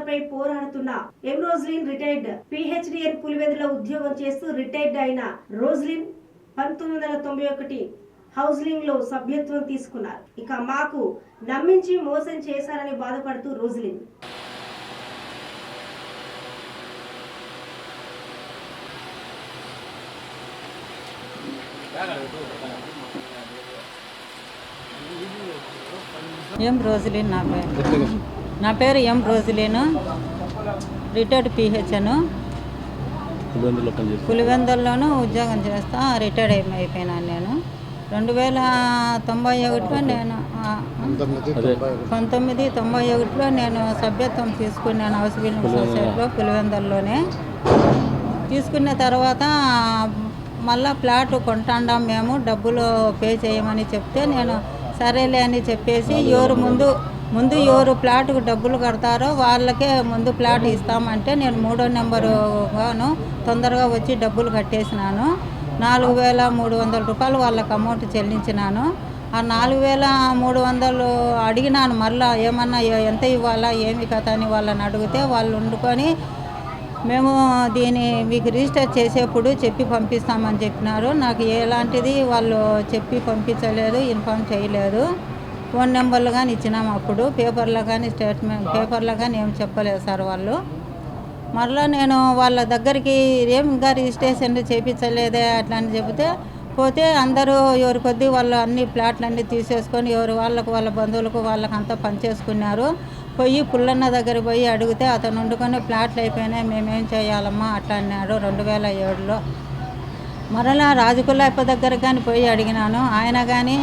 సమస్యలపై పోరాడుతున్న ఎం Roslin retired పిహెచ్డిఎన్ పులివెందులో ఉద్యోగం చేస్తూ రిటైర్డ్ అయిన రోజ్లిన్ 1991 హౌస్లింగ్ లో సభ్యత్వం తీసుకున్నారు. ఇక మాకు నమ్మించి మోసం చేశారని బాధపడుతూ రోజ్లిన్ ఎం రోజ్లిన్ నా పేరు ఎం రోజ్లిన్, రిటైర్డ్ పిహెచ్ఎన్ పులివెందుల్లోనూ ఉద్యోగం చేస్తా రిటైర్డ్ అయిపోయినాను. నేను 1991లో నేను 1991లో నేను సభ్యత్వం తీసుకున్నాను హౌస్ బిల్డింగ్ సొసైటీలో పులివెందుల్లోనే. తీసుకున్న తర్వాత మళ్ళా ఫ్లాట్ కొంటాండాం, మేము డబ్బులు పే చేయమని చెప్తే నేను సరేలే అని చెప్పేసి ఎవరు ఫ్లాట్కు డబ్బులు కడతారో వాళ్ళకే ముందు ఫ్లాట్ ఇస్తామంటే నేను 3వ నెంబరుగాను తొందరగా వచ్చి డబ్బులు కట్టేసినాను. 4,300 రూపాయలు వాళ్ళకి అమౌంట్ చెల్లించినాను. ఆ 4,300 అడిగినాను, మళ్ళీ ఏమన్నా ఎంత ఇవ్వాలా ఏమి కథ అని వాళ్ళని అడిగితే వాళ్ళు వండుకొని మేము దీన్ని మీకు రిజిస్టర్ చేసేప్పుడు చెప్పి పంపిస్తామని చెప్పినారు. నాకు ఎలాంటిది వాళ్ళు చెప్పి పంపించలేదు, ఇన్ఫామ్ చేయలేదు. ఫోన్ నెంబర్లు కానీ ఇచ్చినాము, అప్పుడు పేపర్లో కానీ పేపర్లో కానీ ఏం చెప్పలేదు సార్ వాళ్ళు. మరలా నేను వాళ్ళ దగ్గరికి ఇంకా రిజిస్ట్రేషన్ చేయించలేదే అట్లా అని చెబితే పోతే అందరూ ఎవరి కొద్దీ వాళ్ళు అన్ని ప్లాట్లన్నీ తీసేసుకొని ఎవరు వాళ్ళ బంధువులకు వాళ్ళకంతా పనిచేసుకున్నారు. పోయి పుల్లన్న దగ్గర పోయి అడిగితే అతను వండుకొని ప్లాట్లు అయిపోయినాయి, మేమేం చేయాలమ్మా అట్లా అన్నాడు 2007లో. మరలా రాజకులాయప్ప దగ్గర కానీ పోయి అడిగినాను, ఆయన కానీ